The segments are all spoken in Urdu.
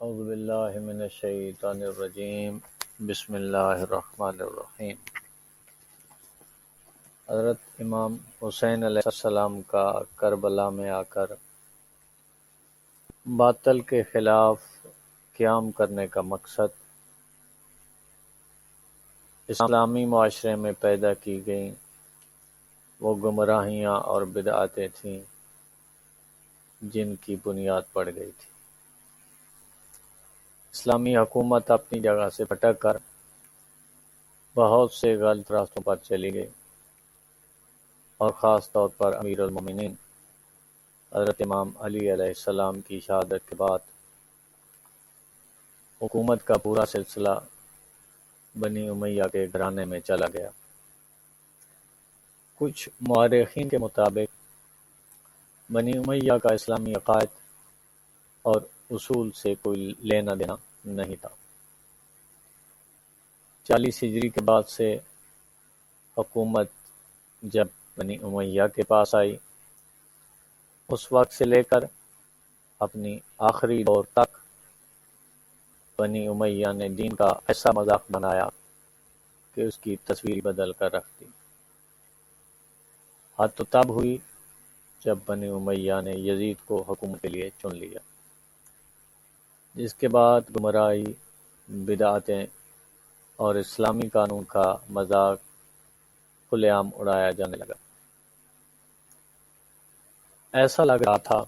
اعوذ باللہ من الشیطان الرجیم بسم اللہ الرحمن الرحیم۔ حضرت امام حسین علیہ السلام کا کربلا میں آ کر باطل کے خلاف قیام کرنے کا مقصد اسلامی معاشرے میں پیدا کی گئیں وہ گمراہیاں اور بدعتیں تھیں جن کی بنیاد پڑ گئی تھی۔ اسلامی حکومت اپنی جگہ سے بھٹک کر بہت سے غلط راستوں پر چلی گئی اور خاص طور پر امیر المومنین حضرت امام علی علیہ السلام کی شہادت کے بعد حکومت کا پورا سلسلہ بنی امیہ کے گھرانے میں چلا گیا۔ کچھ مورخین کے مطابق بنی امیہ کا اسلامی عقائد اور اصول سے کوئی لینا دینا نہیں تھا۔ 40 ہجری کے بعد سے حکومت جب بنی امیہ کے پاس آئی، اس وقت سے لے کر اپنی آخری دور تک بنی امیہ نے دین کا ایسا مذاق بنایا کہ اس کی تصویر بدل کر رکھ دی۔ حد تو تب ہوئی جب بنی امیہ نے یزید کو حکومت کے لیے چن لیا، جس کے بعد گمراہی، بدعتیں اور اسلامی قانون کا مذاق کھلے عام اڑایا جانے لگا۔ ایسا لگ رہا تھا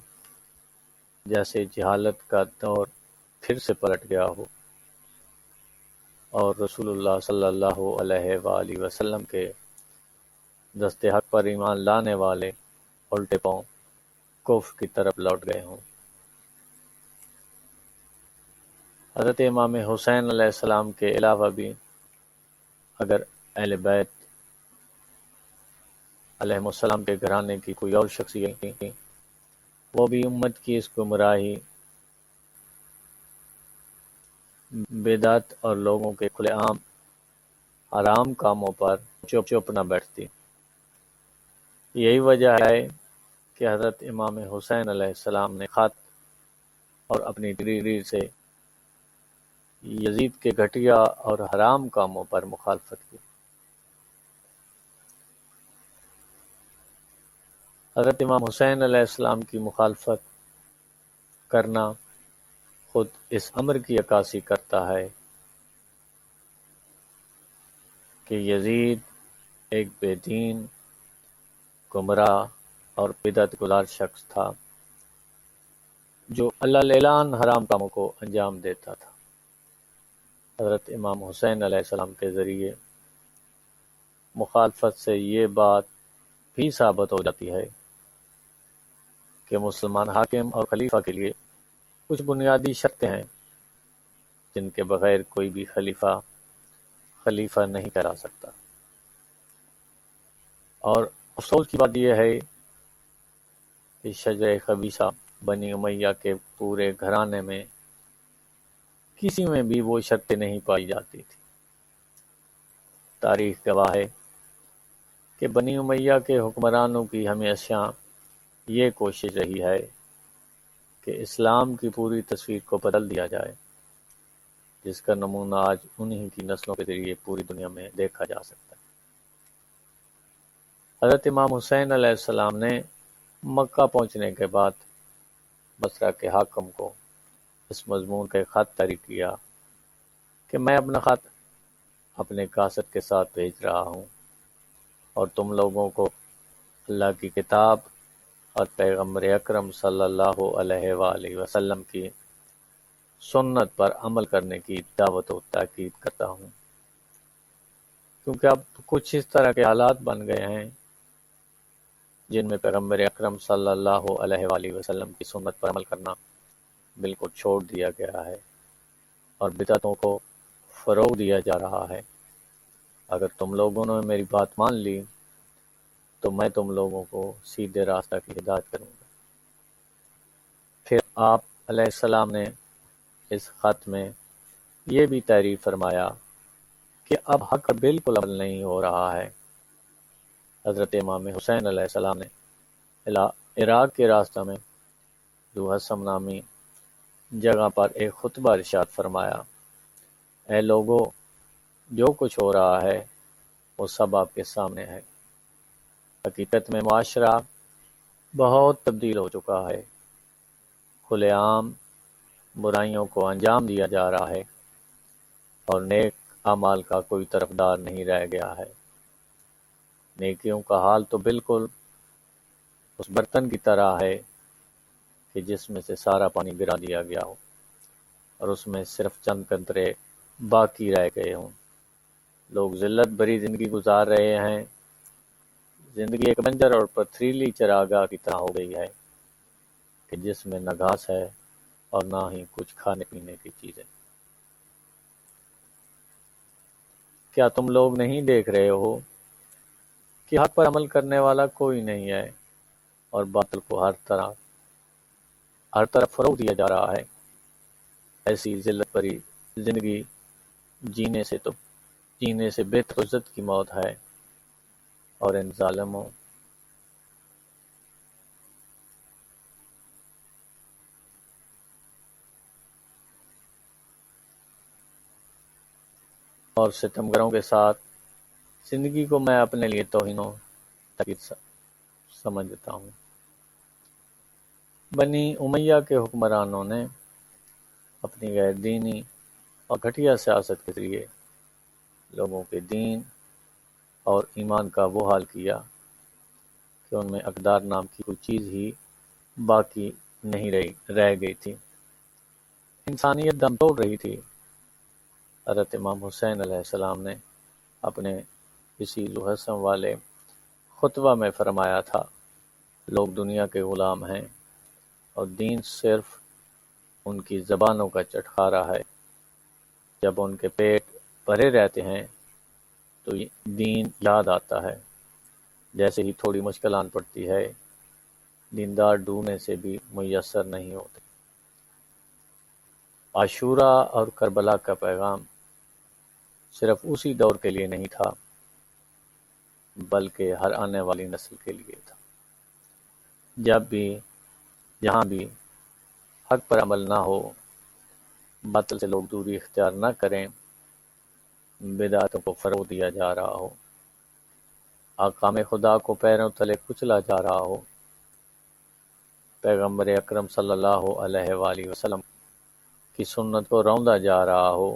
جیسے جہالت کا دور پھر سے پلٹ گیا ہو اور رسول اللہ صلی اللہ علیہ وآلہ وسلم کے دست حق پر ایمان لانے والے الٹے پاؤں کفر کی طرف لوٹ گئے ہوں۔ حضرت امام حسین علیہ السلام کے علاوہ بھی اگر اہل بیت علیہم السلام کے گھرانے کی کوئی اور شخصیت تھی، وہ بھی امت کی اس گمراہی، بدعت اور لوگوں کے کھلے عام حرام کاموں پر چپ نہ بیٹھتی۔ یہی وجہ ہے کہ حضرت امام حسین علیہ السلام نے خط اور اپنی تقریر سے یزید کے گھٹیا اور حرام کاموں پر مخالفت کی۔ حضرت امام حسین علیہ السلام کی مخالفت کرنا خود اس امر کی عکاسی کرتا ہے کہ یزید ایک بے دین، گمراہ اور بدعت گزار شخص تھا جو علل حرام کاموں کو انجام دیتا تھا۔ حضرت امام حسین علیہ السلام کے ذریعے مخالفت سے یہ بات بھی ثابت ہو جاتی ہے کہ مسلمان حاکم اور خلیفہ کے لیے کچھ بنیادی شرطیں ہیں جن کے بغیر کوئی بھی خلیفہ نہیں کہلا سکتا۔ اور افسوس کی بات یہ ہے کہ شجرہ خبیثہ بنی امیہ کے پورے گھرانے میں کسی میں بھی وہ شرطیں نہیں پائی جاتی تھی۔ تاریخ گواہ ہے کہ بنی امیہ کے حکمرانوں کی ہمیشہ یہ کوشش رہی ہے کہ اسلام کی پوری تصویر کو بدل دیا جائے، جس کا نمونہ آج انہی کی نسلوں کے ذریعے پوری دنیا میں دیکھا جا سکتا ہے۔ حضرت امام حسین علیہ السلام نے مکہ پہنچنے کے بعد بصرہ کے حاکم کو اس مضمون کا ایک خط جاری کیا کہ میں اپنا خط اپنے قاصد کے ساتھ بھیج رہا ہوں اور تم لوگوں کو اللہ کی کتاب اور پیغمبر اکرم صلی اللہ علیہ وآلہ وسلم کی سنت پر عمل کرنے کی دعوت و تاکید کرتا ہوں، کیونکہ اب کچھ اس طرح کے حالات بن گئے ہیں جن میں پیغمبر اکرم صلی اللہ علیہ وآلہ وسلم کی سنت پر عمل کرنا بالکل چھوڑ دیا گیا ہے اور بدعتوں کو فروغ دیا جا رہا ہے۔ اگر تم لوگوں نے میری بات مان لی تو میں تم لوگوں کو سیدھے راستہ کی ہدایت کروں گا۔ پھر آپ علیہ السلام نے اس خط میں یہ بھی تحریر فرمایا کہ اب حق پر بالکل عمل نہیں ہو رہا ہے۔ حضرت امام حسین علیہ السلام نے عراق کے راستہ میں ذو حسم نامی جگہ پر ایک خطبہ ارشاد فرمایا، اے لوگو، جو کچھ ہو رہا ہے وہ سب آپ کے سامنے ہے۔ حقیقت میں معاشرہ بہت تبدیل ہو چکا ہے، کھلے عام برائیوں کو انجام دیا جا رہا ہے اور نیک اعمال کا کوئی طرفدار نہیں رہ گیا ہے۔ نیکیوں کا حال تو بالکل اس برتن کی طرح ہے کہ جس میں سے سارا پانی گرا دیا گیا ہو اور اس میں صرف چند قطرے باقی رہ گئے ہوں۔ لوگ ذلت بھری زندگی گزار رہے ہیں۔ زندگی ایک بنجر اور پتھریلی چراگاہ کی طرح ہو گئی ہے کہ جس میں نہ گھاس ہے اور نہ ہی کچھ کھانے پینے کی چیزیں۔ کیا تم لوگ نہیں دیکھ رہے ہو کہ حق پر عمل کرنے والا کوئی نہیں ہے اور باطل کو ہر طرف فروغ دیا جا رہا ہے؟ ایسی ذلت بھری زندگی جینے سے بہتر عزت کی موت ہے، اور ان ظالموں اور ستمگروں کے ساتھ زندگی کو میں اپنے لیے توہین و تحقیر سمجھتا ہوں۔ بنی امیہ کے حکمرانوں نے اپنی غیر دینی اور گھٹیا سیاست کے ذریعے لوگوں کے دین اور ایمان کا وہ حال کیا کہ ان میں اقدار نام کی کوئی چیز ہی باقی نہیں رہ گئی تھی۔ انسانیت دم توڑ رہی تھی۔ حضرت امام حسین علیہ السلام نے اپنے اسی ذو حسن والے خطبہ میں فرمایا تھا، لوگ دنیا کے غلام ہیں اور دین صرف ان کی زبانوں کا چٹخارا ہے۔ جب ان کے پیٹ بھرے رہتے ہیں تو دین یاد آتا ہے، جیسے ہی تھوڑی مشکل آن پڑتی ہے دیندار ڈھونڈنے سے بھی میسر نہیں ہوتے۔ عاشورہ اور کربلا کا پیغام صرف اسی دور کے لیے نہیں تھا بلکہ ہر آنے والی نسل کے لیے تھا۔ جہاں بھی حق پر عمل نہ ہو، باطل سے لوگ دوری اختیار نہ کریں، بدعتوں کو فروغ دیا جا رہا ہو، احکام خدا کو پیروں تلے کچلا جا رہا ہو، پیغمبر اکرم صلی اللہ علیہ وآلہ وسلم کی سنت کو روندا جا رہا ہو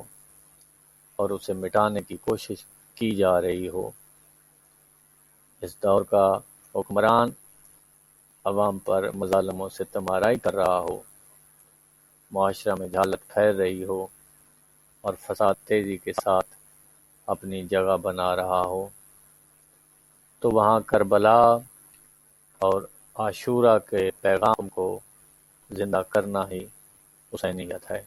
اور اسے مٹانے کی کوشش کی جا رہی ہو، اس دور کا حکمران عوام پر مظالم و ستم آرائی کر رہا ہو، معاشرہ میں جہالت پھیل رہی ہو اور فساد تیزی کے ساتھ اپنی جگہ بنا رہا ہو، تو وہاں کربلا اور عاشورہ کے پیغام کو زندہ کرنا ہی حسینیت ہے۔